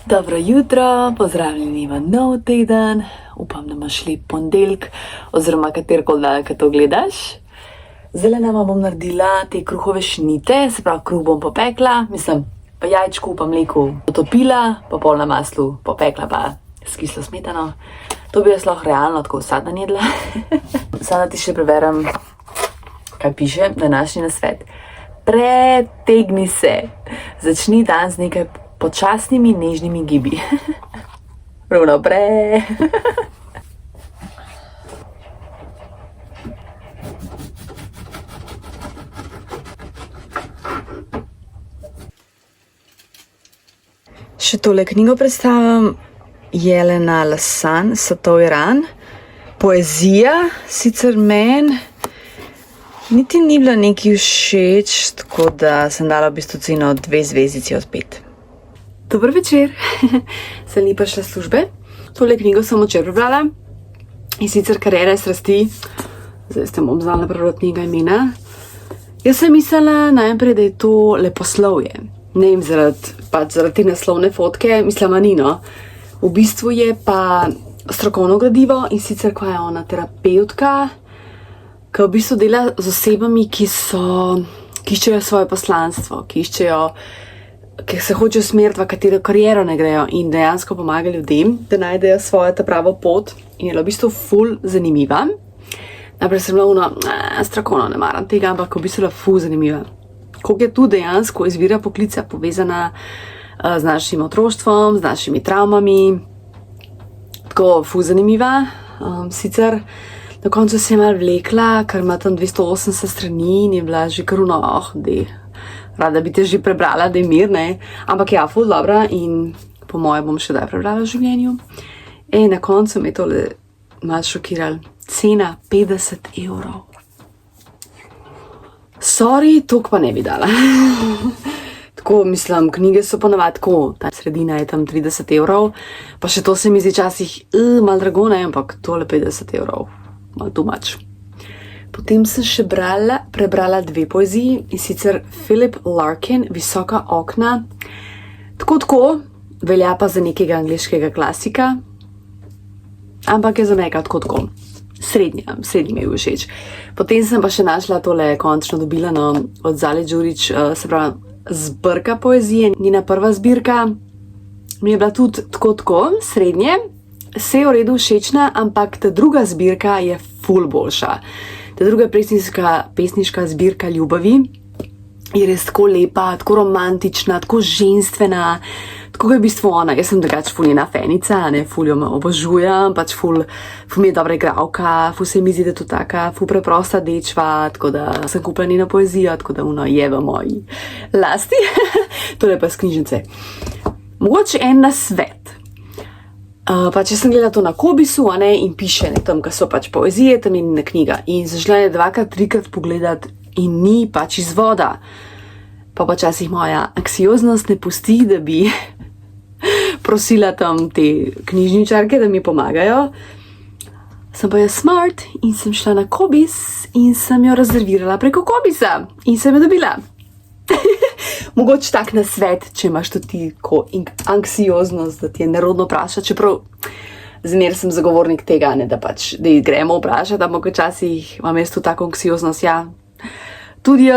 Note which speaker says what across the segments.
Speaker 1: Dobro jutro, pozdravljeni v nov teden, upam, da imaš lep ponedeljek oziroma katerkoli dan, ko to gledaš. Zdaj nama bom naredila te kruhove šnite, se pravi kruh bom popekla, pa jajčku pa mleku potopila, pa pol na maslu popekla pa s kislo smetano. To bi jaz lahko realno tako vsak dan jedla. Sada ti še preberem, kaj piše današnji nasvet. Pretegni se, začni dan z nekaj počasnimi, nežnimi gibi. Ravno pre. Še tole knjigo predstavljam, Jelena Lasan, Satov Iran. Poezija, sicer meni niti ni bila neki všeč, tako da sem dala v bistvu ceno 2 zvezdici od 5. Dober večer, sem ni prišla službe. Tole knjigo sem včeraj prebrala in sicer Karijere strasti. Zdaj ste bom znala prebrati njega imena. Jaz sem mislila najprej, da je to leposlovje. Ne vem, zaradi te naslovne fotke, mislim, Anino. V bistvu je pa strokovno gradivo in sicer, ko je ona terapeutka, ki v bistvu dela z osebami, ki iščejo svoje poslanstvo, ki se hočejo usmeriti v katero kariero ne grejo in dejansko pomaga ljudem, da najdejo svojo ta pravo pot in je v bistvu ful zanimiva. Najprej sem bila strokovno ne maram tega, ampak v bistvu je ful zanimiva. Koliko je tu dejansko izbira poklica povezana z našim otroštvom, z našimi travmami. Tako ful zanimiva. Sicer na koncu se je malo vlekla, ker ima tam 280 strani in je bila že kar rada bi te že prebrala, da je mir, ne. Ampak ja, ful dobra in po moje bom še daj prebrala v življenju. Na koncu me je tole malo šokiralo. Cena 50 €. Sorry, toliko pa ne bi dala. Tako, mislim, knjige so ponavadi tako, ta sredina je tam 30 €, pa še to se mi zdi časih malo drago, ne, ampak tole 50 €, malo too much. Potem sem še prebrala 2 poeziji in sicer Philip Larkin, Visoka okna. Tako, velja pa za nekega angleškega klasika, ampak je za nekaj tako. Srednji mi je všeč. Potem sem pa še našla tole, končno dobila od Zale Đurić, se pravi zbirka poezije. Njena prva zbirka mi je bila tudi tako, srednje, vse je v redu všečna, ampak ta druga zbirka je ful boljša. Ta druga pesniška zbirka ljubavi je res tako lepa, tako romantična, tako ženstvena, tako je v bistvu ona. Jaz sem drugače ful njena fenica, ne, ful jo obožujem, pač ful mi je dobra igralka, ful se mi zdi, da je to taka ful preprosta dečva, tako da sem kupila njeno poezijo, tako da je v moji lasti. Tole pa iz knjižnice. Mogoče en nasvet. Če sem gledala to na Kobisu, in piše, tam, ko so pač poezije, tam je njena knjiga. In zažela je 2-krat, 3-krat pogledati in ni pač izvoda. Pa časih moja anksioznost ne pusti, da bi prosila tam te knjižničarke, da mi pomagajo. Sem pa jaz smart in sem šla na Kobis in sem jo rezervirala preko Kobisa in sem jo dobila. Mogoče tak nasvet, če imaš tudi anksioznost, da ti je nerodno vprašati, čeprav zmer sem zagovornik tega, ne, da gremo vprašati, ampak včasih imam jaz tudi tako anksioznost, ja. Tudi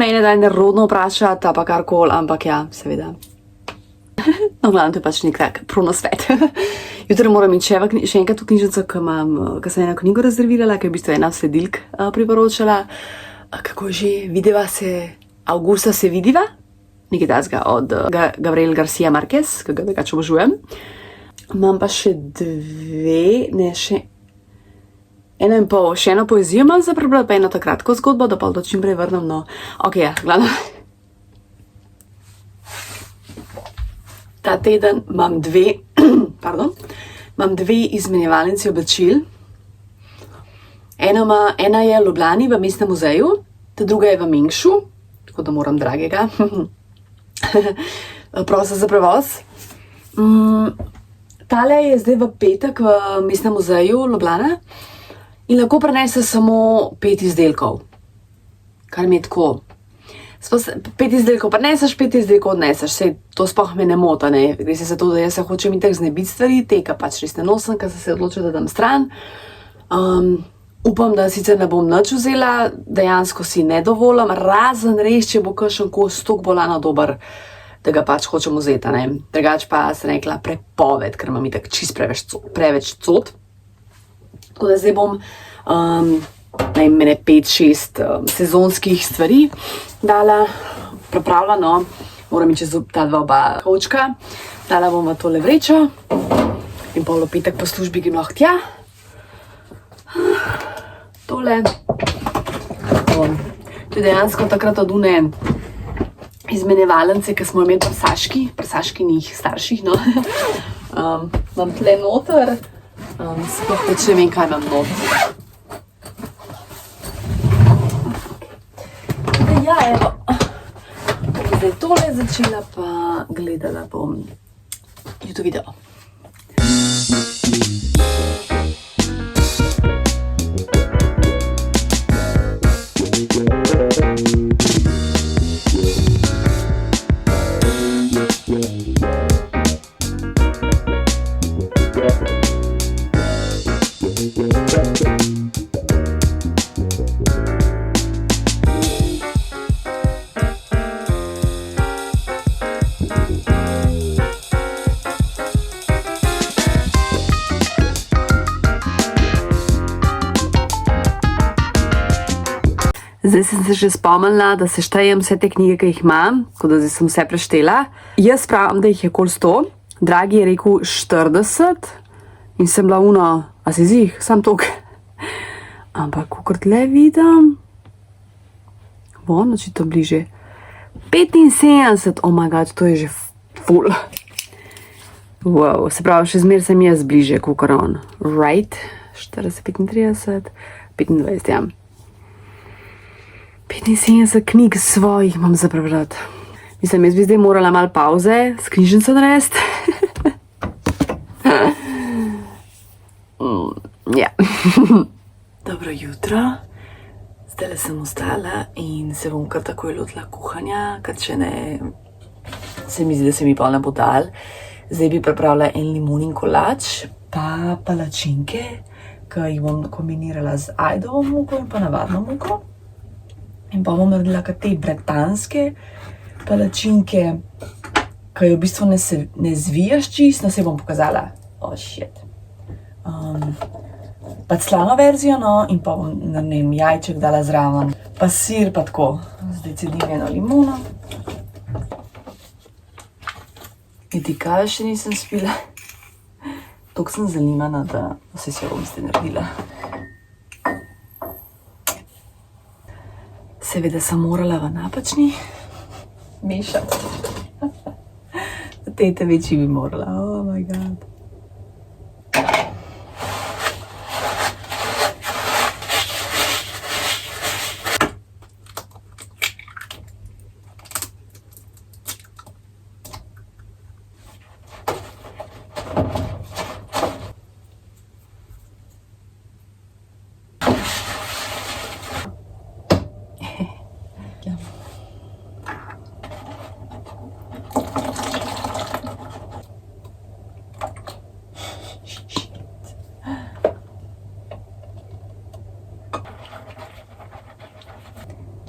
Speaker 1: mene da je nerodno vprašati, pa karkoli, ampak ja, seveda. No, glavno, to je pač nek tak pronasvet. Jutri moram iti še enkrat v knjižnico, ko sem eno knjigo rezervirala, ker je v bistvu ena sledilk priporočala. Kako že, Augusta se vidiva? Nekaj tazga od Gabriel García Márquez, ki ga več obožujem. Imam pa še 2, ne, še 1,5, še eno poezijo imam za prebrati, pa eno ta kratko zgodbo, da pa to čim prej vrnem, no. Ok, ja, glavno. Ta teden imam 2 izmenjevalnici oblačil. Ena je v Ljubljani v mestnem muzeju, ta druga je v Mengšu, tako da moram dragega. Prosim za prevoz. Tale je zdaj v petek v mestnem muzeju Ljubljana in lahko prenese samo 5 izdelkov, kar mi je tako 5 izdelkov pa neseš, 5 izdelkov odneseš, sej to sploh me ne mota, ne. Gre se za to, da jaz se hočem itak znebiti stvari, tega pač res ne nosim, ker sem se odločila, da dam stran. Upam, da sicer ne bom nič vzela, dejansko si ne dovolim, razen res, če bo kakšen kos toliko bolano dober, da ga pač hočem vzeti, ne. Drugač pa sem rekla prepoved, ker imam itak čist preveč cot. Tako da zdaj bom mene 5-6 sezonskih stvari dala pripravljeno. Moram čez ta oba kovčka. Dala bom v tole vrečo in pol v petek po službi grem lahko tja. Tole. To je dejansko takrat od une izmenjevalnice, ki smo imeli pri Saškinih starših, no. Imam tle noter, sploh več ne vem, kaj imam noter. Ja, evo. Bom zdaj tole začela, pa gledala bom YouTube video. Zdaj sem se že spomnila, da se štejem vse te knjige, ki jih imam, tako da zdaj sem vse preštela. Jaz pravim, da jih je okoli 100, Dragi je rekel 40 in sem bila uno, a si zih, sam tok. Ampak, kakor tle vidim, bon, očito bliže. 75, oh my god, to je že ful. Wow, se pravi, še zmer sem jaz bliže, kakor on. Right, 40, 35, 25, ja. 75 knjig svojih imam za prebrati. Mislim, jaz bi zdaj morala malo pauze, s knjižnico narediti. Ja. Dobro jutro. Zdajle sem vstala in se bom kar takoj lotila kuhanja, ker če ne, se mi zdi, da se mi pol ne bo dal. Zdaj bi pripravila en limonin kolač, pa palačinke, ki jih bom kombinirala z ajdovo moko in pa navadno moko. In pa bom naredila te britanske palačinke, ki jo v bistvu ne zvijaš čist, no se bom pokazala. Oh, shit. Pa slano verzijo, no, in pa bom, ne vem, jajček dala zraven. Pa sir, pa tako. Zdaj cedim eno limono. Vidi, kaj še nisem spila. Tok sem zanimana, da vse se bom zdaj naredila. Seveda sem morala v napačni mešati. Tete večji bi morala, oh my god.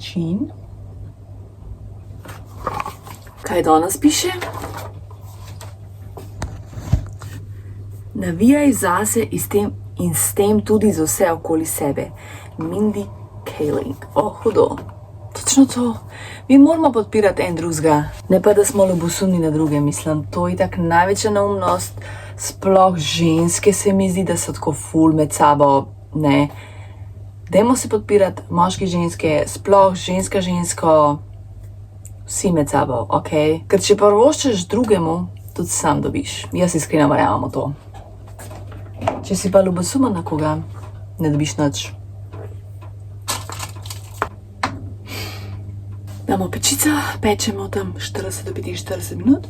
Speaker 1: Čin. Kaj danes piše? Navijaj zase in s tem tudi za vse okoli sebe. Mindy Kaling. Oh, hudo. Točno to. Mi moramo podpirati en drugega. Ne pa, da smo ljubosumni na druge, mislim. To je tak največja neumnost. Sploh ženske se mi zdi, da so tako ful med sabo, ne. Dajmo se podpirati, moški, ženske, sploh žensko, vsi med sabo, ok? Ker če prvoščeš drugemu, tudi sam dobiš. Jaz iskreno verjamem v to. Če si pa ljubosumen na koga, ne dobiš nič. Damo pečico, pečemo tam 40 do 45 minut.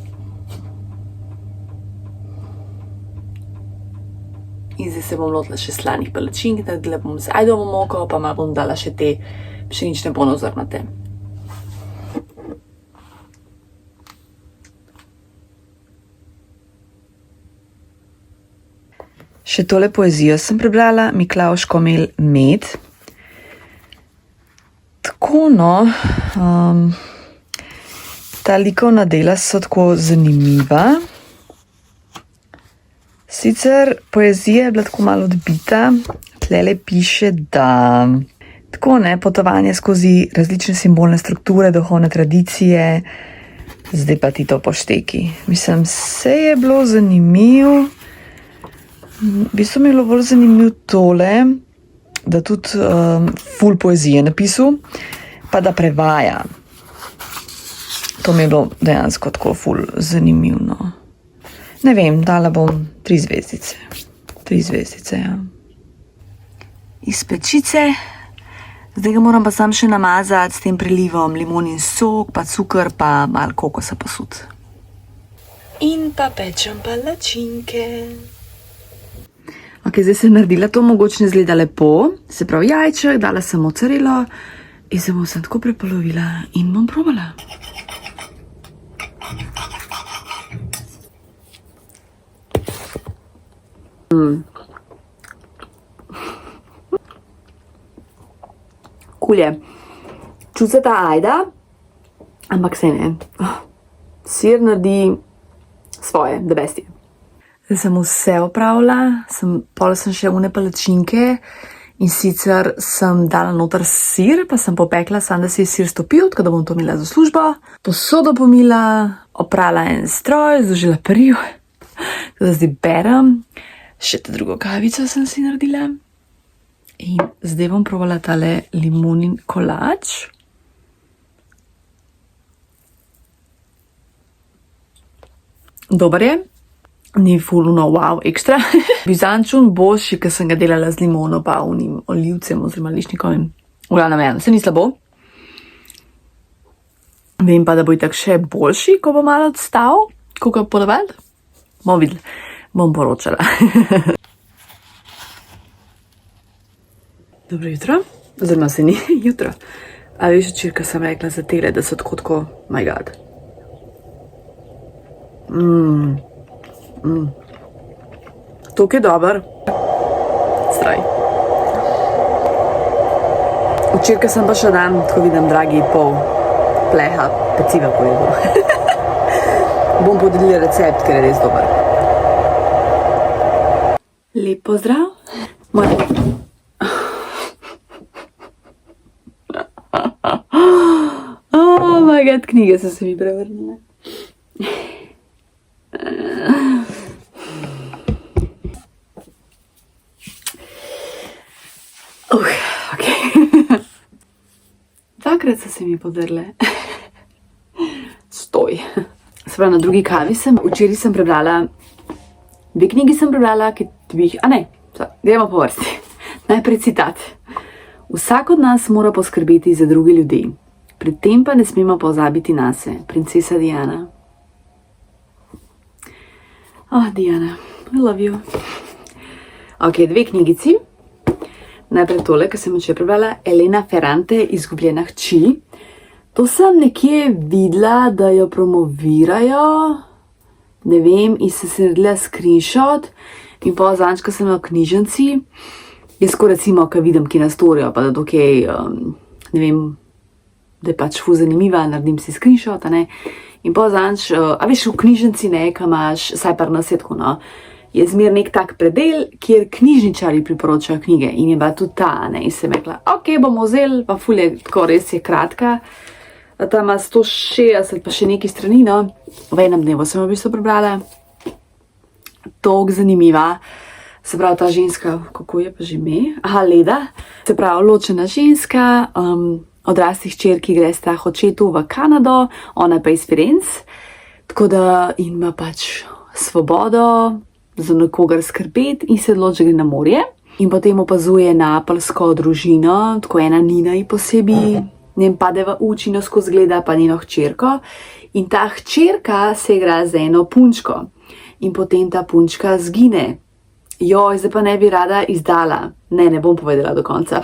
Speaker 1: In zdaj se bom lotila še slanih palačink, naredila bom z ajdovo moko, pa malo bom dala še te pšenične polnozrnate. Še tole poezijo sem prebrala, Miklavž Komel Med. Tako no, ta likovna dela so tako zanimiva. Sicer poezija je bila tako malo odbita, tlele piše, da tako ne, potovanje skozi različne simbolne strukture, duhovne tradicije, zdaj pa ti to pošteki. Mislim, vse je bilo zanimivo. V bistvu mi je bilo bolj zanimivo tole, da tudi ful poezije napisal, pa da prevaja. To mi je bilo dejansko tako ful zanimivo. Ne vem, dala bom 3 zvezdice. 3 zvezdice, ja. Iz pečice. Zdaj ga moram pa sam še namazati s tem prelivom limonin sok, pa cukor, pa malo kokosa posud. In pa pečem palačinke. Ok, zdaj sem naredila to, mogoče ne zgleda lepo. Se pravi jajček, dala sem mozzarelo in se bom sem tako prepolovila in bom probala. Kulje. Čuti se ta ajda, ampak se ne. Sir naredi svoje, the best je. Zdaj sem vse opravila, pol sem še une palačinke in sicer sem dala noter sir, pa sem popekla, sam da se je sir stopil, tako da bom to imela za službo. Posodo pomila, oprala en stroj, zložila peril, tako da zdaj berem. Še ta drugo kavico sem si naredila. In zdaj bom probala tale limonin kolač. Dober je. Ni fuluno wow ekstra. Bizančun boljši, ker sem ga delala z limono pa unim olivcem oziroma lišnikovim. Glavno eno, se ni slabo. Vem pa, da bo itak še boljši, ko bo malo odstal, ko ga ponavadi. Bomo videli. Bom poročala. Dobro jutro, oziroma se ni jutro. A veš, včeraj sem rekla za tele, da so tako, my god. Tok je dober. Straj. Včeraj sem pa še dan, tako vidim, dragi, pol pleha peciva pojedel. Bom podelila recept, ker je res dober. Lep pozdrav. Oh my god, knjige so se mi prevrnile. Ok. Dvakrat so se mi podrle. Stoj. Se pravi, na drugi kavi včeraj sem prebrala, 2 knjigi sem prebrala, ki bi jih, gremo po vrsti. Najprej citat. Vsak od nas mora poskrbeti za druge ljudi. Pri tem pa ne smemo pozabiti nase. Princesa Diana. Oh, Diana, I love you. Ok, 2 knjigici. Najprej tole, ki sem včeraj prebrala, Elena Ferrante, Izgubljena hči. To sem nekje videla, da jo promovirajo, ne vem, in sem se naredila screenshot in pa zadnjič, ko sem v knjižnici, jaz ko recimo, ko vidim, ki na storijo, pa da dokaj, ne vem, da je pač ful zanimiva, naredim si screenshot, ne, in pa zadnjič, a veš, v knjižnici ne, ko imaš, saj par nas je tako, no, je zmer nek tak predel, kjer knjižničari priporočajo knjige in je bila tudi ta, ne, in sem rekla, ok, bomo vzeli, pa ful je, tako res je kratka, ta ima 160 pa še neki strani, no, v enem dnevu sem v bistvu prebrala, toliko zanimiva, se pravi ta ženska, kako je pa že ime? Aha, Leda, se pravi ločena ženska, odraslih hčerki gre sta očetu v Kanado, ona pa iz Firenze, tako da ima pač svobodo za nekogar skrbeti in se odloči, gre na morje in potem opazuje napolsko družino, tako ena Nina ji posebej, njem pade v učino skozi gleda pa njeno hčerko in ta hčerka se igra z eno punčko in potem ta punčka zgine. Joj, zdaj pa ne bi rada izdala. Ne bom povedala do konca.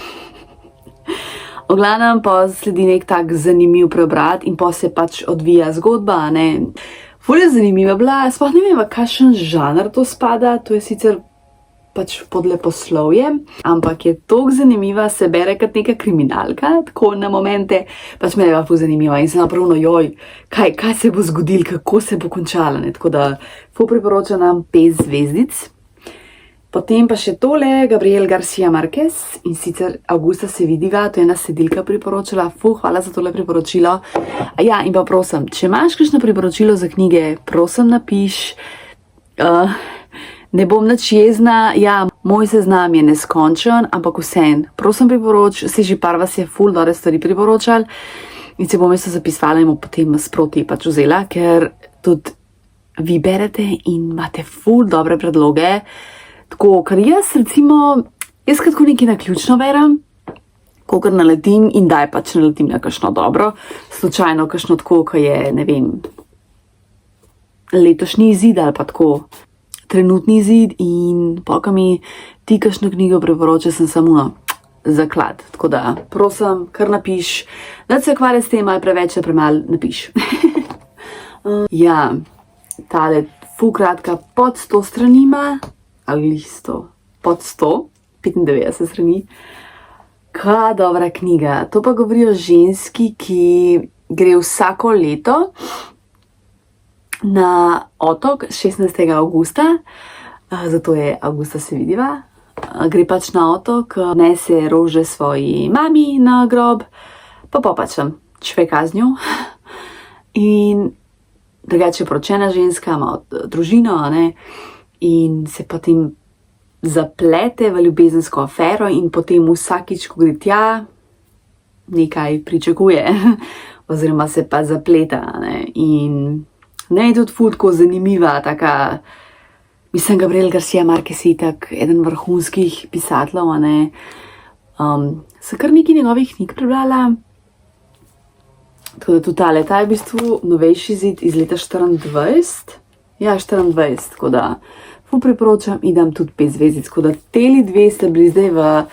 Speaker 1: V glavnem pa sledi nek tak zanimiv preobrat in pa se pač odvija zgodba, ne. Ful je zanimiva bila, sploh ne vem, v kakšen žanr to spada, to je sicer pač pod leposlovjem, ampak je tako zanimiva, se bere kot neka kriminalka, tako na momente, pač me je pa zanimiva in sem napravno, joj, kaj se bo zgodilo, kako se bo končala, ne, tako da ful priporočam nam 5 zvezdic. Potem pa še tole, Gabriel Garcia Marquez, in sicer Avgusta se vidiva, to je ena sledilka priporočila, hvala za tole priporočilo. Ja, in pa prosim, če imaš kakšno priporočilo za knjige, prosim napiš, ne bom nič jezna, ja, moj seznam je neskončen, ampak vseeno, prosim priporoč, se že par vas je ful dobre stvari priporočal in se bom jaz zapisvala in bom potem sproti pač vzela, ker tudi vi berete in imate ful dobre predloge. Tako, ker jaz recimo, jaz kako nekaj naključno veram, kolikor naletim in daj pač naletim na kakšno dobro, slučajno kakšno tako, ko je, ne vem, letošnji izid ali pa tako trenutni izid in polka mi ti kakšno knjigo priporoča, sem samo zaklad. Tako da, prosim, kar napiš, da se ukvarja s tem, ali preveč ali premalo napiš. Ja, tale ful kratka pod 100 stranima, ali 100, pod 100, 95 strani. Kaj dobra knjiga. To pa govori o ženski, ki gre vsako leto na otok 16. avgusta, zato je Avgusta se vidiva. Gre pač na otok, nese rože svoji mami na grob, pa pač tam čveka z njo. In drugače je poročena ženska, ima družino, ne, in se potem zaplete v ljubezensko afero in potem vsakič, ko gre tja, nekaj pričakuje, oziroma se pa zapleta, ne, in ne, je tudi ful tako zanimiva, taka, mislim, Gabriel Garcia Marquez je tak eden vrhunskih pisateljev, ne, sem kar nekaj njegovih knjig prebrala, tako da tudi tale, ta je v bistvu novejši izid iz leta 24, ja, 24, tako da ful priporočam in dam tudi 5 zvezdic, tako da teli 2 sta bili zdaj v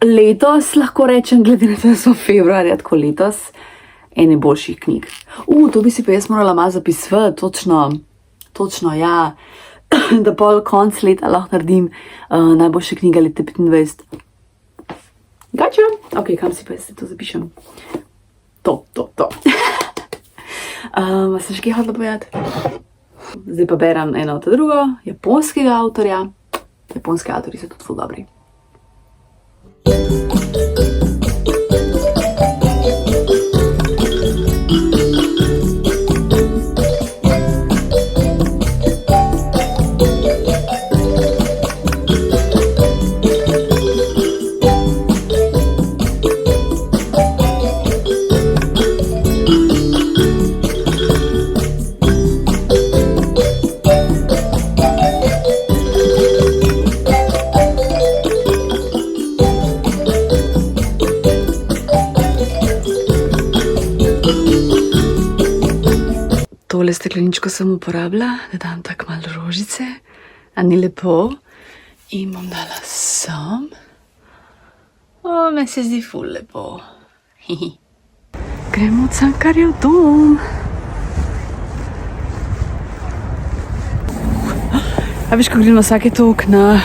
Speaker 1: letos, lahko rečem, glede na to, da smo februarja, tako letos, ene boljših knjig. To bi si pa jaz morala malo zapisati, točno, ja, da pol konc leta lahko naredim najboljše knjige leta 25. Gača? Ok, kam si pa jaz to zapišem? To. Sem še kaj hodila povedati? Zdaj pa berem eno to drugo, japonskega avtorja. Japonski avtorji so tudi ful dobri. Tole stekleničko sem uporabila, da dam tako malo rožice, a ni lepo, in bom dala sem. Me se zdi ful lepo. Gremo v Cankarjev dom. A veš, ko gremo vsake toliko na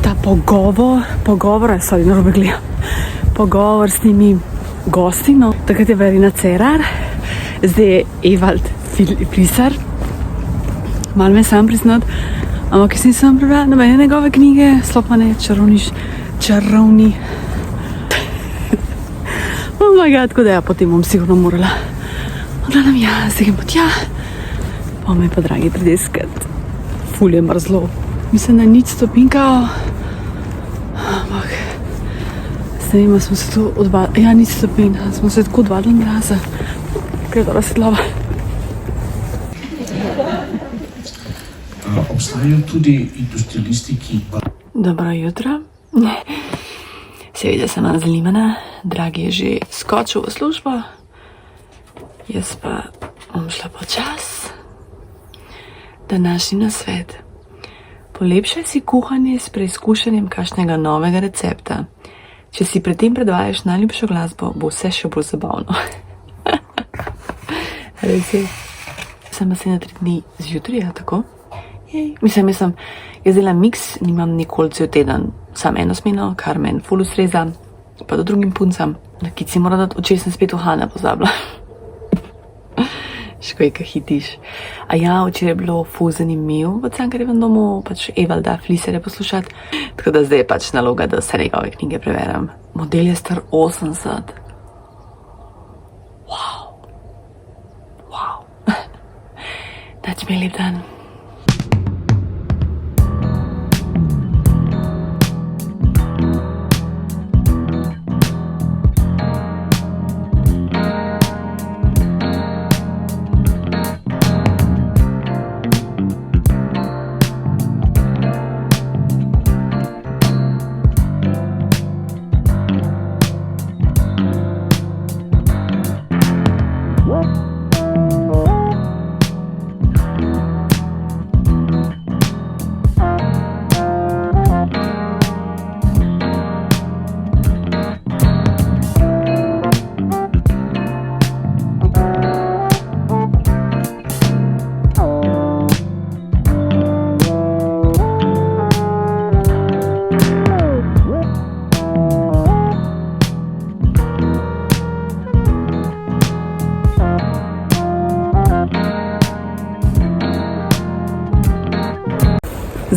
Speaker 1: ta pogovor s temi gosti, no, takrat je Verena Cerar, zdaj je Evald Prisar, malo me sam priznat, ampak jaz nisem prebrala nobene njegove knjige, sploh pa ne čarovni. Oh my god, tako da ja, potem bom sigurno morala. Gledam, ja, zdaj grem pa tja, pa me pa dragi prideskat. Ful je mrzlo. Mislim, da nič stopinkao, ampak zdaj ima smo se tu odvadili, ja, nič stopin, smo se tako odvadili mraza, ker je dobra svetloba.
Speaker 2: Obstajajo tudi industrialisti, ki pa...
Speaker 1: Dobro jutro. Seveda sem malo zanimana, dragi je že skočil v službo, jaz pa bom šla počas. Današnji nasvet. Polepšaj si kuhanje s preizkušanjem kakšnega novega recepta. Če si pred tem predvajaš najljubšo glasbo, bo vse še bolj zabavno. Res je, sem pa se na 3 dni zjutraj, tako? Mislim, jaz delam miks, nimam nikoli cel teden, sam eno smeno, kar meni ful ustreza, pa do drugim puncam. Na kici mora dati oči, sem spet uhane pozabila. Škoj, ka hitiš. A ja, včeraj je bilo ful zanimiv v Cankarjevem domu, pač Evalda Fliserja poslušati. Tako da zdaj je pač naloga, da vse njegove knjige preverjam. Model je star 80. Wow. Dač mi lep dan.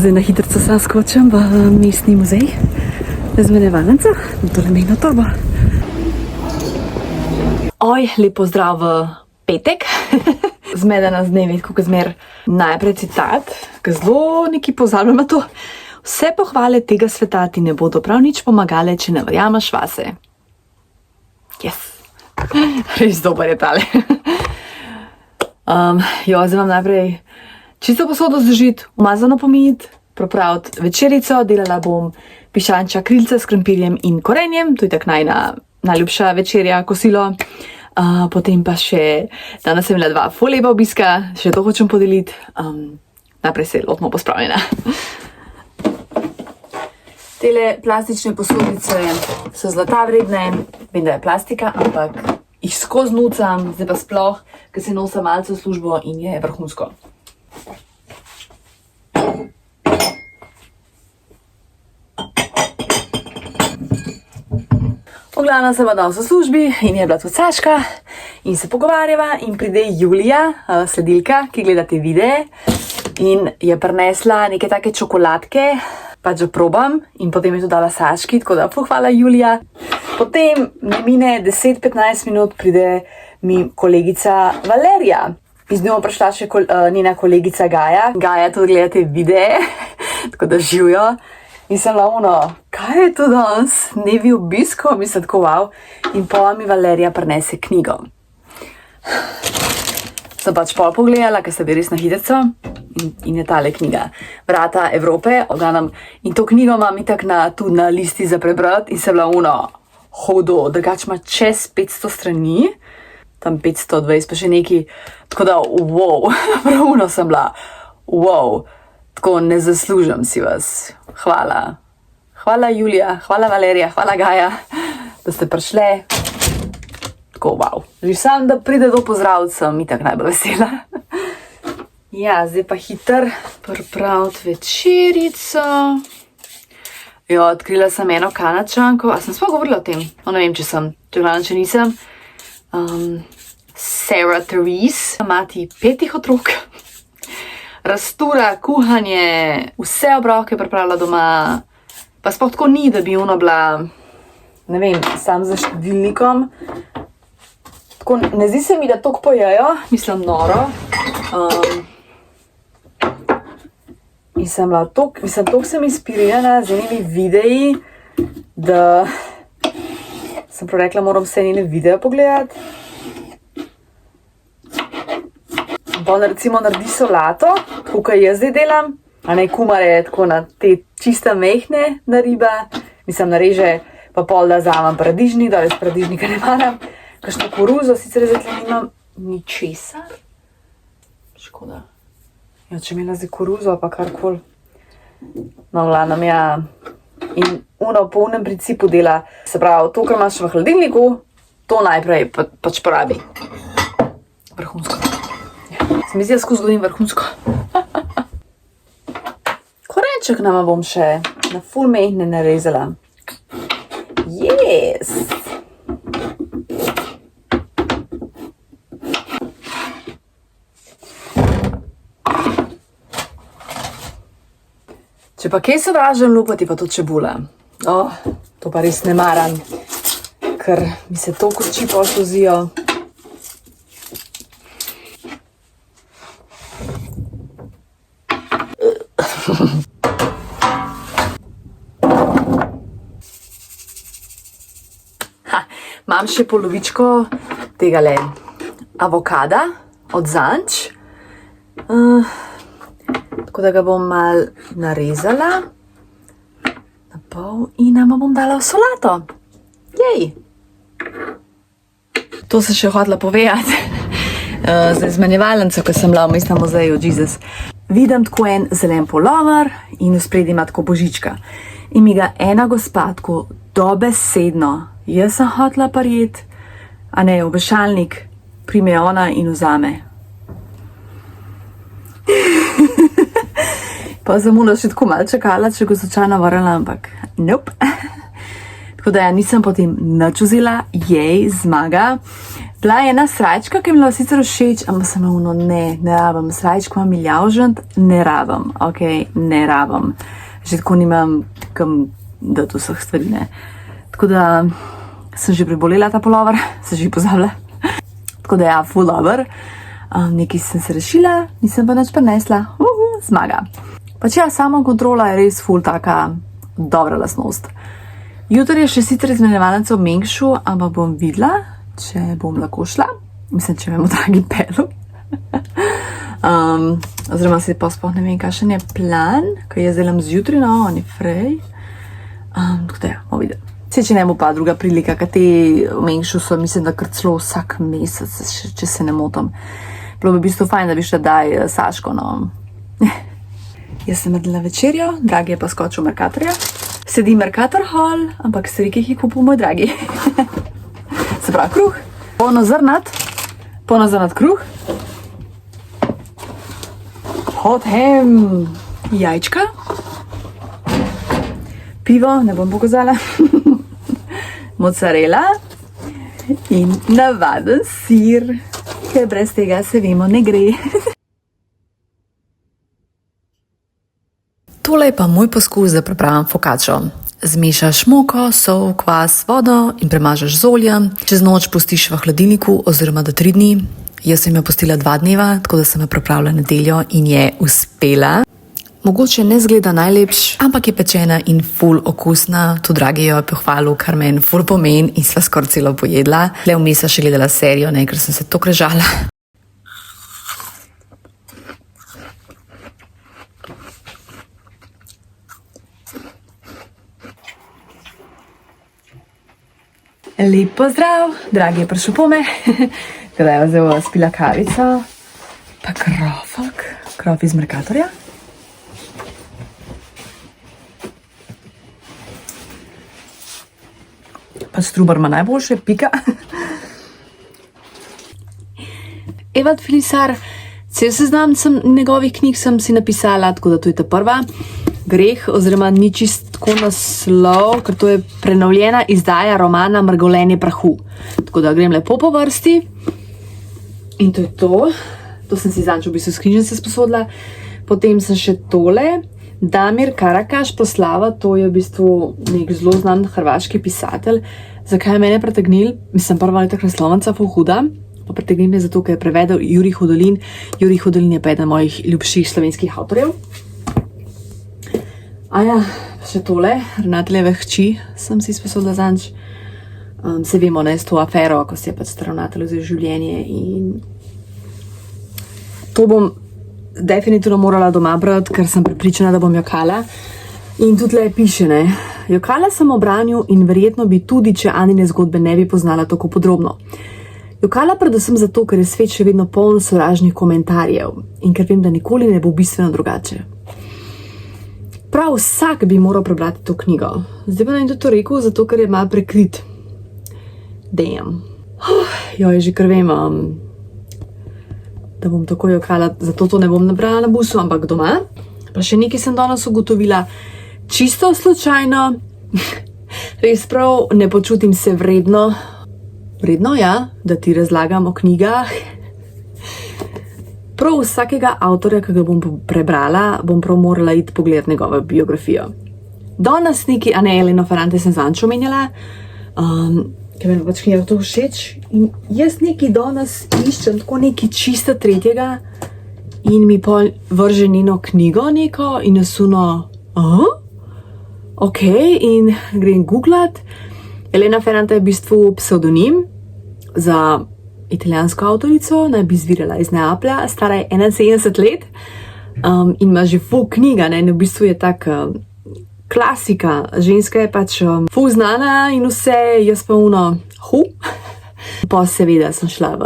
Speaker 1: Zdaj na hitrico sam skočim v mestni muzej, razmenevalnico, tole mejno torbo. Oj, lep pozdrav v petek. Zmedena z dnevi, kot zmer. Najprej citat, ki zelo neki pozabljam na to. Vse pohvale tega sveta ti ne bodo prav nič pomagale, če ne verjameš vase. Yes. Res dober je tale. Zdaj vam najprej čisto posodo zložiti, umazano pomiti, pripraviti večerico, delala bom piščančja krilca s krompirjem in korenjem, to je tak najljubša večerja, kosilo. Potem pa še, danes sem imela 2 ful lepa obiska, še to hočem podeliti. Najprej se lotimo pospravljena. Tele plastične posodice so zlata vredne, vem, da je plastika, ampak jih skozi nucam, zdaj pa sploh, ker se nosa malce v službo in je vrhunsko. Poglavna sem danes v službi in je bila tudi Saška in se pogovarjava in pride Julija, sledilka, ki gleda te videe in je prinesla neke take čokoladke, pač že probam in potem je to dala Saški, tako da pohvala Julija. Potem ne mine 10-15 minut, pride mi kolegica Valerija. In z njo prišla še njena kolegica Gaja. Gaja tudi gleda te videe, tako da živijo. In sem lavno, kaj je to danes? Dnevi obiskov, mislim tako wow. In potem mi Valerija prinese knjigo. Sem pač pol pogledala, ker sem bila res na hitrico in je tale knjiga. Vrata Evrope, in to knjigo imam itak tudi na listi za prebrati in sem lavno hodo, drugače ima čez 500 strani. Tam 520 pa še neki, tako da wow, pravno sem bila, wow, tako ne zaslužim si vas, hvala. Hvala Julija, hvala Valerija, hvala Gaja, da ste prišle, tako wow. Že sam, da pride do pozdraviti, sem itak najbolj vesela. Ja, zdaj pa hiter pripraviti večerico. Jo, odkrila sem eno Kanadčanko, a sem sploh govorila o tem? No, ne vem, če sem, če nisem. Sarah Therese, mati 5 otrok, rastura, kuhanje, vse obroke pripravila doma, pa sploh tako ni, da bi ona bila, ne vem, sam za štedilnikom. Tako, ne zdi se mi, da toliko pojejo, mislim noro. In sem bila toliko sem inspirirana z enimi videi, da sem prav rekla, moram vse njene videe pogledati. Pa on recimo naredi solato, tako kot jaz zdaj delam, a ne kumare tako na te čiste mehne nariba, mislim nareže pa pol da vzamem paradižnik, danes paradižnika ne maram, kakšno koruzo, sicer zdaj tle nimam ničesar. Škoda. Ja, če imela zdaj koruzo pa karkoli. No, glavnem, ja. In po unem principu dela, se pravi, to, kar imaš v hladilniku, to najprej pač porabi. Vrhunsko. Se mi zdi, da skozi govorim vrhunsko. korenček nama bom še na ful mehne narezala. Yes! Če pa kaj sovražim lupati, pa to čebula. To pa res ne maram, ker mi se to koči posluzijo. Imam še polovičko tegale avokada od zanč. Tako da ga bom malo narezala na pol in nama bom dala v solato. Jej! To sem še hotela povedati. Za izmenjevalnico, ko sem bila v Mestnem muzeju Jesus. Vidim tako en zelen pulover in v spredju ima tako božička. In mi ga ena gospa tako dobesedno, jaz sem hotela prijeti, a ne, obešalnik, prime ona in vzame. Pa sem mula še tako malo čakala, če go slučajno vrnila, ampak nope. Tako da ja, nisem potem nič vzela, jej, zmaga. Bila je ena srajčka, ki mi je bila sicer všeč, ampak sem ono, ne rabim. Srajčko imam miljavžent, ne rabim, ok, ne rabim. Že tako nimam kam dati vseh stvari, ne. Tako da sem že prebolela ta pulover, sem že pozabila. Tako da ja, full over. Nekaj sem se rešila, nisem pa nič prinesla. Zmaga. Pač ja, sama kontrola je res full taka dobra lastnost. Jutri je še sicer izmenjevalnica v Mengšu, ampak bom videla, če bom lahko šla. Mislim, če me bo dragi pelu. Oziroma se pa sploh ne vem, kakšen je plan, ker jaz delam zjutri, no, on je frej. Tako da ja, bomo videli. Če ne bo pa druga prilika, ker te v Mengšu so, mislim, da kar celo vsak mesec, če se ne motim. Bilo bi v bistvu fajn, da bi šla daj Saško, no. Jaz sem jedla večerjo, dragi je pa skočil Mercatorja. Sedi Mercator Hall, ampak stvari, ki jih je kupil moj dragi. Se pravi, kruh, polnozrnat kruh, potem jajčka, pivo, ne bom pokazala, mozzarella in navaden sir, ker brez tega se vemo ne gre. Tole je pa moj poskus, da pripravim focaccio. Zmešaš moko, sol, kvas, vodo in premažeš z oljem. Čez noč pustiš v hladilniku oziroma do 3 dni. Jaz sem jo pustila 2 dneva, tako da sem jo pripravila nedeljo in je uspela. Mogoče ne zgleda najlepš, ampak je pečena in ful okusna. Tu dragi jo je pohvalil, kar meni ful pomeni in sva skoraj celo pojedla. Le vmes še gledala serijo, ne, ker sem se tako režala. Lep pozdrav, dragi je prišel pome. Kada je zdaj spila kavico, pa krof iz Mercatorja. Pa Strubar ima najboljše, pika. Evald Filisar, cel seznam njegovih knjig sem si napisala, tako da to je ta prva. Greh, oziroma ni čist tako naslov, ker to je prenovljena izdaja romana Mrgolenje prahu. Tako da grem lepo po vrsti. In to je to. To sem si zanč v bistvu s knjižnice sposodila. Potem sem še tole. Damir Karakaš, Proslava, to je v bistvu nek zelo znan hrvaški pisatelj. Zakaj je mene pritegnil? Mislim, prva leta naslovnica ful huda. Pa pritegnil me zato, ker je prevedel Jurij Hudolin. Jurij Hudolin je pa eden mojih ljubših slovenskih avtorjev. Ja, še tole, ravnateljeve hči sem si sposodila zanč. Se vemo, ne, s to afero, ko si je pač ravnatelj vzel življenje in to bom definitivno morala doma brati, ker sem prepričana, da bom jokala. In tudi le piše, ne, jokala sem o branju in verjetno bi tudi, če Anine zgodbe ne bi poznala tako podrobno. Jokala predvsem zato, ker je svet še vedno poln sovražnih komentarjev in ker vem, da nikoli ne bo bistveno drugače. Prav vsak bi moral prebrati to knjigo. Zdaj pa naj to rekel, zato ker je malo prekrit. Damn. Joj, že kar vem, da bom tako jokala, zato to ne bom nabrala na busu, ampak doma. Pa še nekaj sem danes ugotovila, čisto slučajno, res prav ne počutim se vredno, ja, da ti razlagam o knjigah. Prav vsakega avtorja, ki ga bom prebrala, bom prav morala iti pogledati njegovo biografijo. Danes neki, Elena Ferrante sem zanč omenjala, ker mi je pač knjiga to všeč in jaz neki danes iščem tako neki čisto tretjega in mi pol vrže njeno knjigo neko in nasuno, ok, in grem googlat. Elena Ferrante je v bistvu psevdonim za italijansko avtorico, naj bi izvirala iz Neaplja, stara je 71 let in ima že ful knjiga, ne, in v bistvu je tak klasika, ženska je pač ful znana in vse, jaz pa Pa seveda sem šla v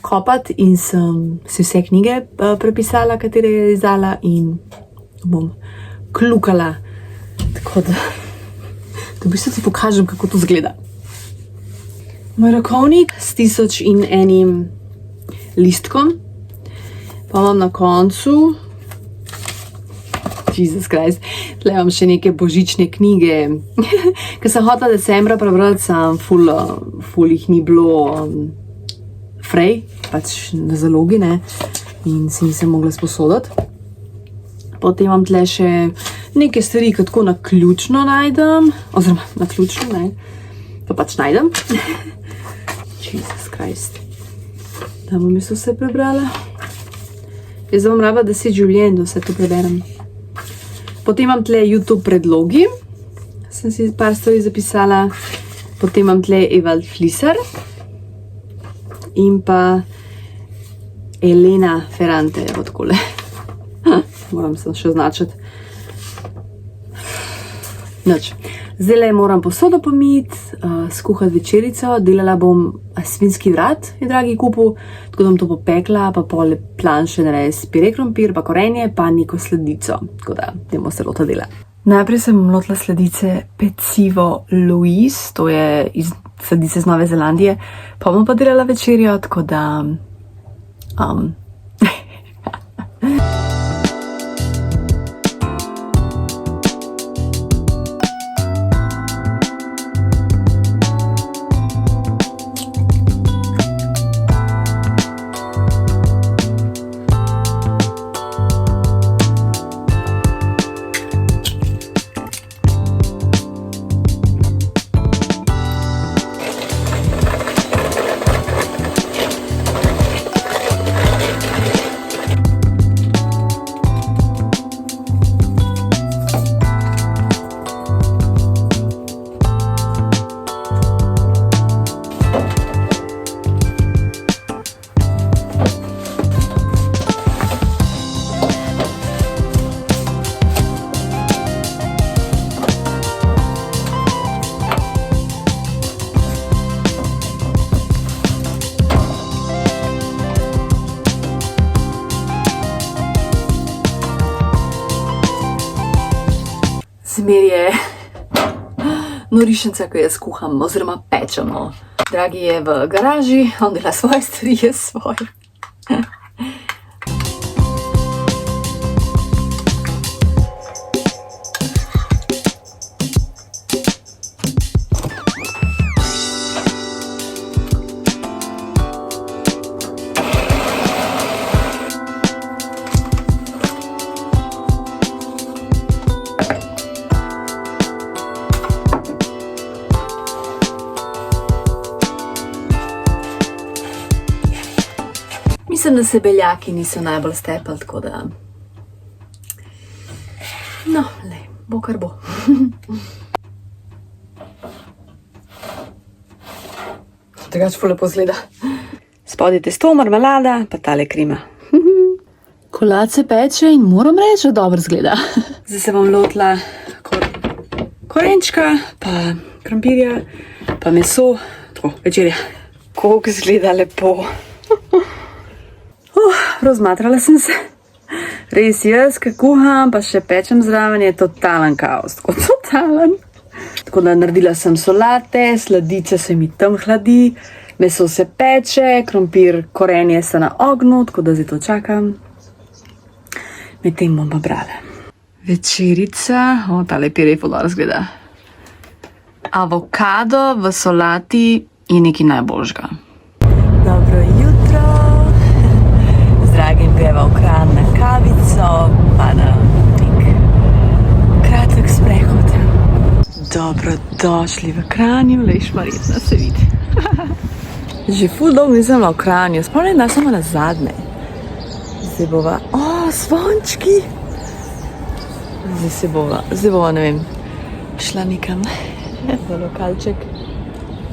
Speaker 1: kopat in sem si vse knjige prepisala, katere je izdala in bom klukala, tako da v bistvu ti pokažem, kako to zgleda. Moj rokovnik s 1001 listkom, pa imam na koncu, Jesus Christ, tle imam še neke božične knjige, ker sem hotela decembra prebrati, sam ful jih ni bilo frej, pač na zalogi, ne, in si nisem mogla sposoditi. Potem imam tle še neke stvari, ki tako naključno najdem, oziroma naključno, ne, pa pač najdem. Jesus Christ. Da bom jaz vse prebrala. Jaz bom raba 10 življenj, da vse to preberem. Potem imam tle YouTube predlogi, sem si par stvari zapisala. Potem imam tle Ewald Flisser in pa Elena Ferrante, evo takole. Moram se še označiti. Noč. Zdaj moram posodo pomiti, skuhati večerico, delala bom svinjski vrat, je dragi kupu, tako da bom to popekla, pa pol planše narediti pire krompir, pa korenje, pa neko sladico, tako da idemo se lota dela. Najprej sem lotila sladice pecivo Louise, to je sladice iz Nove Zelandije, pa bom pa delala večerjo, tako da zmer je norišnica, ko jaz kuham, oziroma pečemo. Dragi je v garaži, on dela svoje stvari, jaz svoje. Mislim, da se beljaki niso najbolj stepali, tako da... No, lej, bo kar bo. Drugače ful lepo zgleda. Spodaj testo, marmelada, pa tale krima. Kolat se peče in moram reči, da dobro zgleda. Zdaj se bom lotila korenčka, pa krompirja, pa meso, tako, večerja. Koliko zgleda lepo. Razmatrala sem se. Res jaz, ki kuham, pa še pečem zraven, je totalen kaos. Tako totalen. Tako da naredila sem solate, sladice se mi tam hladi, meso se peče, krompir, korenje so na ognju, tako da zdaj to čakam. Medtem bom pa brala. Večerica, tale pire ful dobro zgleda. Avokado v solati je nekaj najboljšega. Dobro jutro. Z Dragim greva v Kranj na kavico, pa na nek kratek sprehod. Dobrodošli v Kranju, lejš Marjetna se vidi. Že ful dolgo nisem bila v Kranju, spomnim, da sem na zadnje. Zdaj bova, zvončki. Zdaj bova, ne vem, šla nekam v lokalček.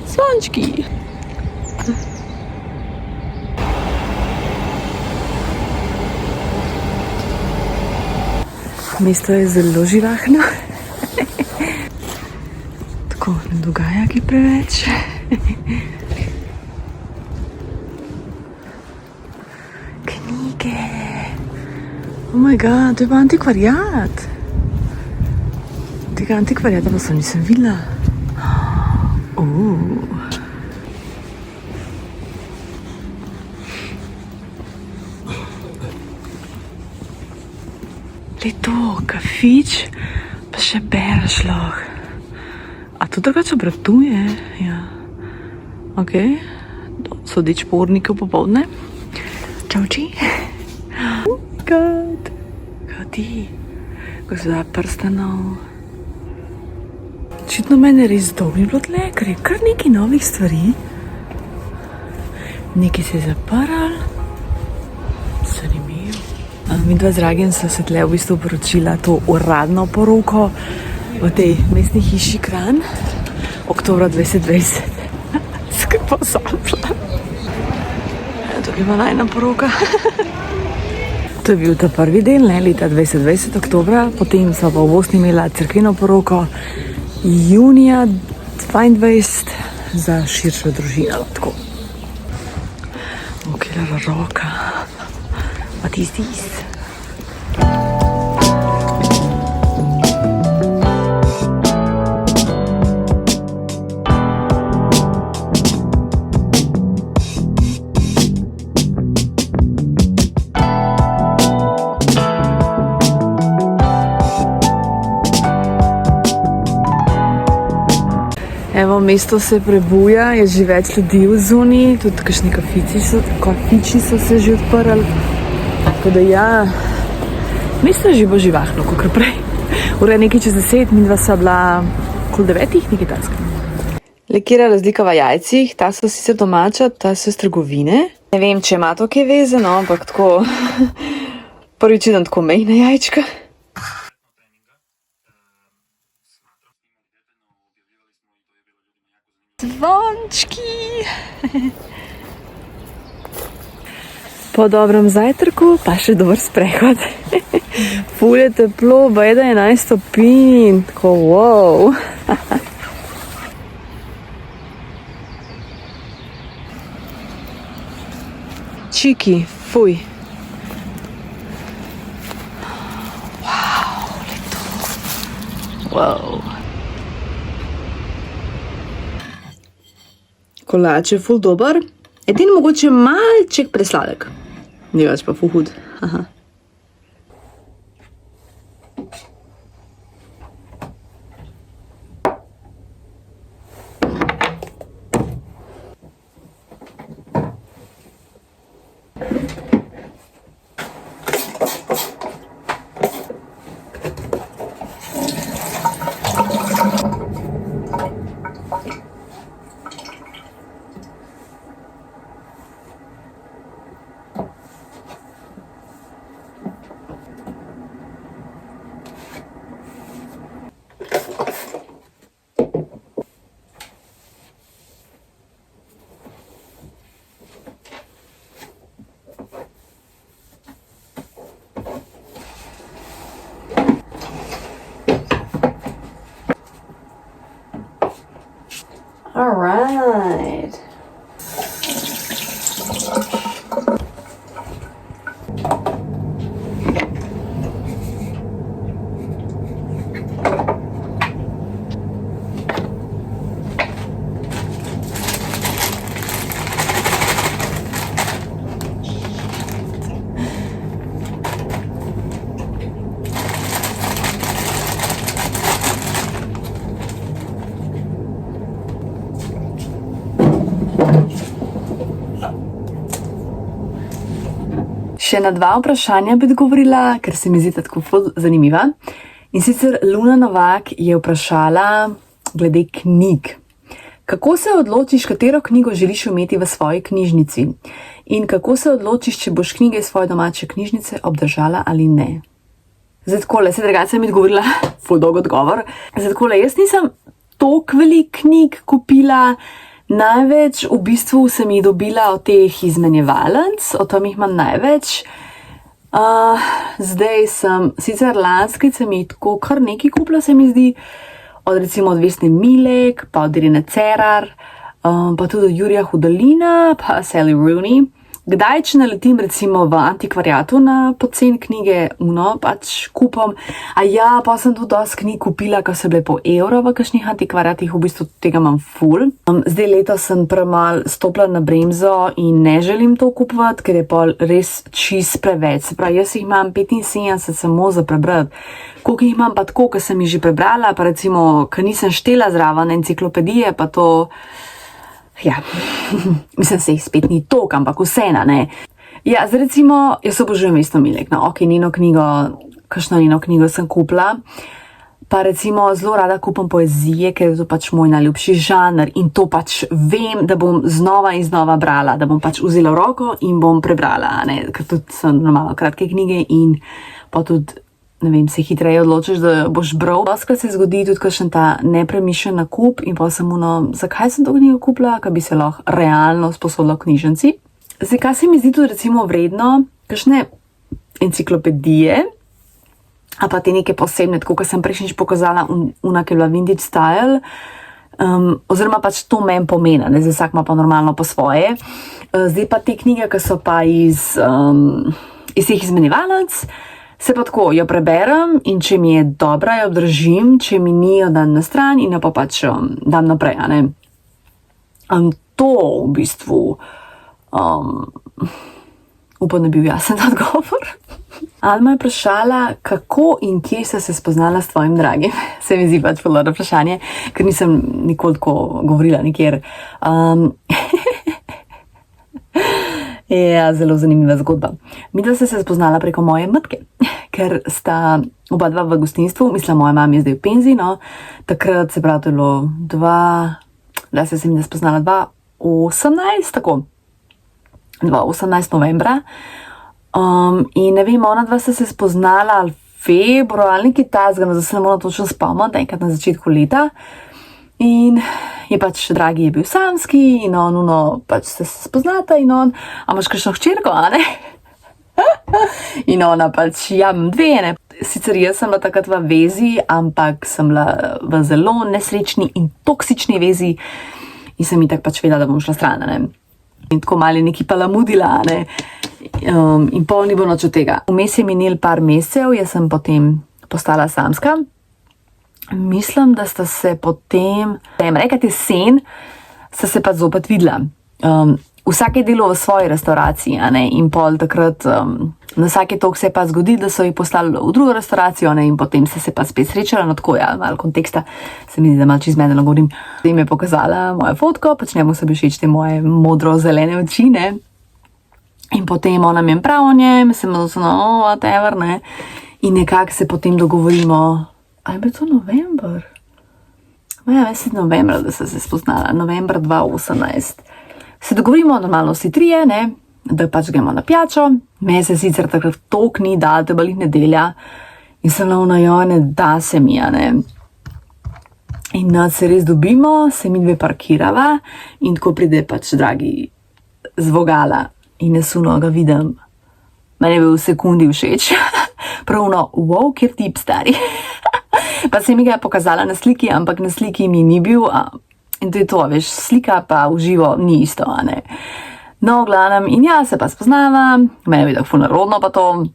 Speaker 1: Zvončki. Mesto je zelo živahno. Tako, ne dogaja kaj preveč. Knjige. Oh my god, to je pa antikvariat. Tega antikvariata pa sem nisem videla. Le to, kafič, pa še bereš lahko. A to drugače obratuje? Ja. Ok, sodeč pornikov popoldne. Čauči. Oh my god. Kaj ti? Gospoda prstanov. Očitno mene res dobro bilo tle, ker je kar nekaj novih stvari. Nekaj se je zaprl. Zanimivo. Midva z Dragim so se tle v bistvu poročila to uradno poroko v tej mestni hiši Kranj. Oktobra 2020. Skaj pa zapla. Tukaj je pa najna poroka. To je bil ta prvi del, ne, leta 2020, oktobra. Potem so pa v Bosni imela cerkveno poroko junija 2022 za širšo družino. Tako. Okela roka. What is this? Evo, mesto se prebuja, je že več ljudi v zuni, tudi kakšni kafiči so se že odprli. Tako da ja, mesto je že bo živahno, kakor prej. Ura je nekaj čez 10, midva sva bila okoli 9, nekaj takega. Le, kjera razlika v jajcih, ta so sicer domača, ta so iz trgovine. Ne vem, če ima to kaj vezano, ampak tako prvič idem tako mejna jajčka. Zvončki. Po dobrem zajtrku pa še dober sprehod. Ful je teplo, bajda 11 stopinj. Tako, wow. Čiki, fuj. Wow, leto. Wow. Kolač je ful dober, edin mogoče malček presladek. Ni več pa ful hud. Aha. All right. Še na 2 vprašanja bi odgovorila, ker se mi zdi tako ful zanimiva. In sicer Luna Novak je vprašala glede knjig. Kako se odločiš, katero knjigo želiš imeti v svoji knjižnici? In kako se odločiš, če boš knjige iz svoje domače knjižnice obdržala ali ne? Zdaj takole, se drugače sem odgovorila, ful dolg odgovor. Zdaj takole, jaz nisem toliko veliko knjig kupila, največ v bistvu sem jih dobila od teh izmenjevalnic, od tam jih imam največ. Zdaj sem, sicer lanskrič sem jih tako kar nekaj kupila, se mi zdi, od recimo od Vesne Milek, pa od Irene Cerar, pa tudi od Jurija Hudolina, pa Sally Rooney. Kdaj, če naletim recimo v antikvariatu na pocen knjige, pač kupam. A ja, pa sem tudi dosti knjig kupila, ko so bile po evro v kakšnih antikvariatih, v bistvu tega imam ful. Zdaj letos sem premal stopila na bremzo in ne želim to kupovati, ker je pol res čist preveč. Se pravi, jaz jih imam 75 samo za prebrati. Koliko jih imam pa tako, ko sem jih že prebrala, pa recimo, ko nisem štela zraven enciklopedije, pa to... Ja, mislim, se jih spet ni toliko, ampak vseeno, ne. Ja, zdaj recimo, jaz obožujem Vesno Milek, no, ok, kakšno njeno knjigo sem kupila, pa recimo zelo rada kupam poezije, ker je to pač moj najljubši žanr in to pač vem, da bom znova in znova brala, da bom pač vzela v roko in bom prebrala, ne, ker tudi so normalno kratke knjige in pa tudi, ne vem, se hitreje odločiš, da boš bral. Dostikrat se zgodi tudi kakšen ta nepremišljen nakup in pa sem zakaj sem to knjigo kupila, ker bi se lahko realno sposodila v knjižnici. Zdaj, kaj se mi zdi tudi recimo vredno, kakšne enciklopedije, a pa te neke posebne, tako kot sem prejšnjič pokazala, ki je bila vintage style, oziroma pač to meni pomeni, ne, zdaj vsak ima pa normalno po svoje. Zdaj pa te knjige, ki so pa iz teh izmenjevalnic, se pa tako, jo preberem in če mi je dobra, jo obdržim, če mi ni, jo dam na stran in jo pa pač dam naprej, a ne. To v bistvu upam, da bil jasen odgovor. Alma je vprašala, kako in kje si se spoznala s tvojim dragim. Se mi zdi pač zelo dobro vprašanje, ker nisem nikoli tako govorila nikjer. Ja, zelo zanimiva zgodba. Midva sta se spoznala preko moje matke, ker sta oba dva v gostinstvu, mislim, moja mama je zdaj v penziji, no, takrat se pravi, to je bilo da se mi spoznala 2018, tako, 2018 novembra, in ne vem, ona dva sta se spoznala ali februar, ali nekaj tazga, zdaj se ne moram točno spomniti, enkrat na začetku leta. In je pač dragi je bil samski in pač se spoznata in a imaš kakšno hčerko, a ne? In ona pač, ja, imam 2, ne? Sicer jaz sem bila takrat v vezi, ampak sem bila v zelo nesrečni in toksični vezi in sem itak pač vedela, da bom šla stran, ne? In tako malo je nekaj palamudila, ne? In pol ni bilo nič od tega. Vmes je minil par mesecev, jaz sem potem postala samska. Mislim, da sta se potem, rekati jesen, sta se pa zopet videla. Vsak je delal v svoji restauraciji, a ne, in pol takrat, na vsake toliko se je pa zgodilo, da so jih poslali v drugo restauracijo, ne, in potem se pa spet srečala, no tako, ja, malo konteksta, se mi zdi, da malo čizmedeno govorim. Zdaj mi je pokazala mojo fotko, pač njemu so bi všeč te moje modro-zelene oči, ne, in potem ona mi je prav o njem, sem whatever, ne, in nekako se potem dogovorimo. Ali bi to november? Ja, mislim novembra, da se spoznala, novembra 2018. Se dogovorimo normalno vsi trije, ne, da pač gremo na pijačo. Me se sicer takrat toliko ni dal, to je bila nedelja in sem ne da se mi, ne. In se res dobimo, se mi dve parkirava in tako pride pač dragi z vogala in jaz ga vidim. Meni je bil v sekundi všeč. Pravno, wow, kjer tip stari. Pa se mi ga je pokazala na sliki, ampak na sliki mi ni bil. In to je to, veš, slika pa v živo ni isto, a ne. No, v glavnem, in ja, se pa spoznava, meni je bilo ful narodno pa to.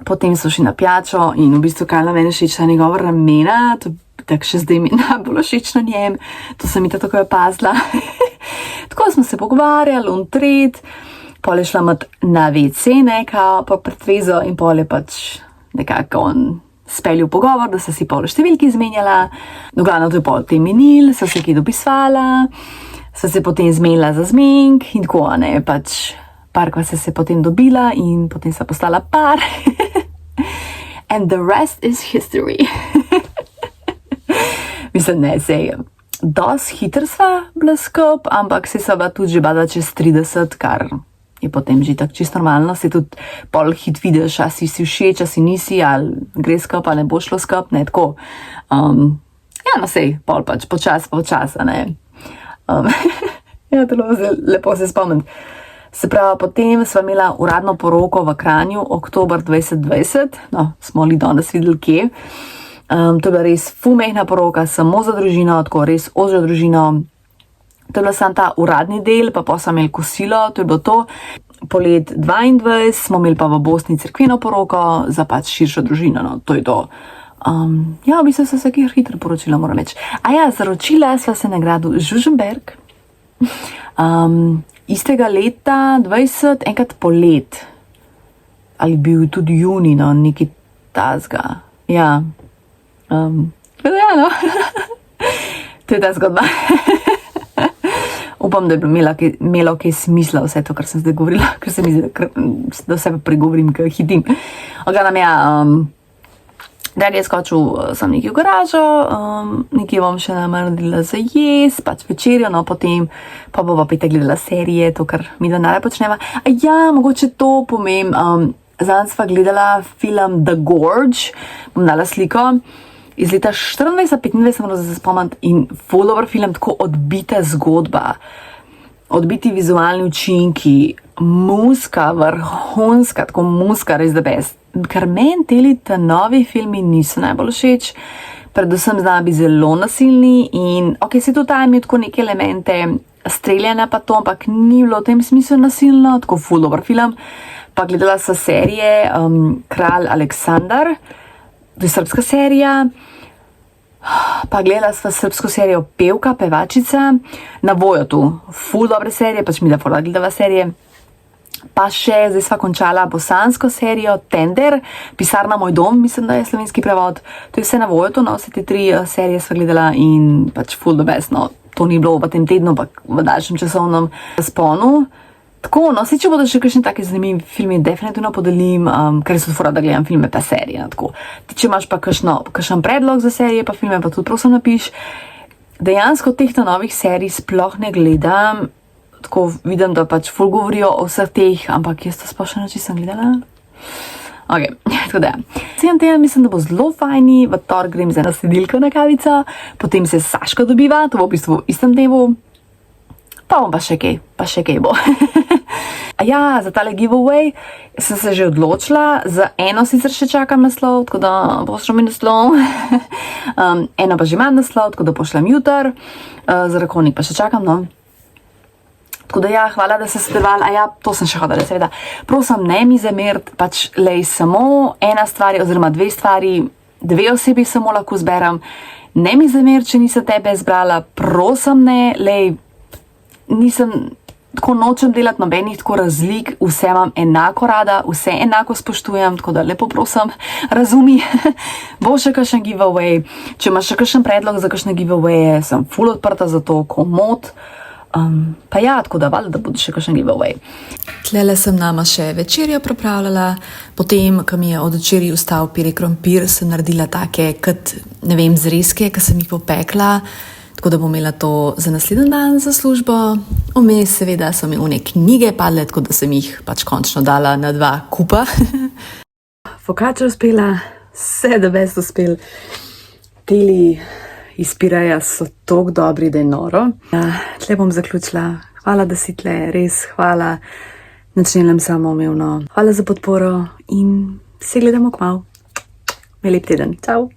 Speaker 1: Potem so šli na pijačo in v bistvu kaj na meni všeč ta njegova ramena, to tako še zdaj mi najbolj všeč na njem, to sem mi tako opazila. Tako smo se pogovarjali, tret, pol je šla mat na WC, ne, kao, pa pred vezo in pol je pač nekako on speljal pogovor, da so si pol številki izmenjala. No, glavno, to je pol te minil, so se kaj dopisvala, so se potem zmenila za zmenk in tako, ne, pač parkva se potem dobila in potem sta postala par. And the rest is history. Mislim, ne, sej, dosti hitro sva bila skup, ampak se sva tudi že bada čez 30, kar je potem že tako čisto normalno. Se tudi pol hit vidiš, a si všeč, a si nisi, ali gre skup, ali ne bo šlo skup, ne, tako. Ja, no sej, pol pač, počas, ne. Ja, telo lepo se spomnim. Se pravi, potem sva imela uradno poroko v Kranju, oktober 2020, no, smo li danes videli kje. To je bila res mehna poroka, samo za družino, tako res ožjo družino. To je bila samo ta uradni del, pa sem imeli kosilo, to je bilo to. Polet 22 smo imeli pa v Bosni cerkveno poroko za pač širšo družino, no, to je to. Ja, v bistvu so se kjer hitro poročila, moram reči. A ja, zaročila sva se na gradu Žužemberk. Istega leta 20, enkrat polet. Ali bil tudi juni, no, nekaj tazga. Ja. Ja, no. To je ta zgodba. Upam, da je imelo kaj smisla vse to, kar sem zdaj govorila, ker se mi zdi, da vse pregovorim, ker hitim. Oganem, ja, dad je skočil sem nekaj v garažo, nekaj bom še naredila za jesti, pač večerjo, no potem pa bova pete gledala serije, to, kar mi da najraje počneva. A ja, mogoče to pomem, zanj sva gledala film The Gorge, bom dala sliko, iz leta 24-25 moram se spomniti in full over film, tako odbita zgodba, odbiti vizualni učinki, muska, vrhunska, tako muska, res the best. Ker meni teli ta novi filmi niso najbolj všeč, predvsem zna biti zelo nasilni in ok, se tudi tam je tako neke elemente streljanja pa to, ampak ni bilo v tem smislu nasilno, tako full over film. Pa gledala so serije Kralj Aleksandar, to je srpska serija, pa gledala sva srpsko serijo Pevka, pevačica, na Voyotu, full dobre serije, pač mi da fora gledala serije. Pa še, zdaj sva končala bosansko serijo Tender, Pisarna moj dom, mislim, da je slovenski prevod. To je vse na Voyotu, no, vse te 3 serije sva gledala in pač full the best, no, to ni bilo v tem tednu, pa v daljšem časovnem razponu. Tako, no, če bodo še kakšni taki zanimivi filmi, definitivno podelim, ker so fora, da gledam filme pa serije, no, tako. Ti, če imaš pa kakšen predlog za serije pa filme, pa tudi prosim napiš. Dejansko teh novih serij sploh ne gledam, tako vidim, da pač ful govorijo o vseh teh, ampak jaz to sploh še noči sem gledala. Ok, tako da. Vsem tem mislim, da bo zelo fajni, v torek grem za eno sledilko na kavico, potem se Saško dobiva, to bo v bistvu v istem dnevu, pa bom pa še kaj bo. A ja, za tale giveaway sem se že odločila, za eno sicer še čakam naslov, tako da pošljem mi naslov, eno pa že imam naslov, tako da pošljem jutr, za rakovnik pa še čakam, no. Tako da ja, hvala, da ste sodelovali, a ja, to sem še hodila, seveda. Prosim, ne mi zameriti, pač lej samo ena stvar, oziroma 2 stvari, 2 osebi samo lahko zberem. Ne mi zameriti, če nisem tebe zbrala, prosim ne, lej, nisem, tako nočem delati nobenih tako razlik, vse imam enako rada, vse enako spoštujem, tako da lepo prosim, razumi, bo še kakšen giveaway, če imaš še kakšen predlog za kakšne giveawaye, sem full odprta za to, komod. Pa ja, tako da valjda, da bo še kakšen giveaway.
Speaker 3: Tlele sem nama še večerjo pripravljala, potem, ko mi je od včeraj ustal pire krompir, sem naredila take, kot, ne vem, zrezke, ki sem jih popekla, tako da bom imela to za naslednji dan za službo. Vmes seveda so mi one knjige padle, tako da sem jih pač končno dala na 2 kupa.
Speaker 1: Focaccia uspela, vse the best uspel. Teli iz Pireja so tako dobri, da je noro. Tle bom zaključila. Hvala, da si tle, res hvala. Načnelam samoumevno. Hvala za podporo in se gledamo kmalu. Lep teden. Čau.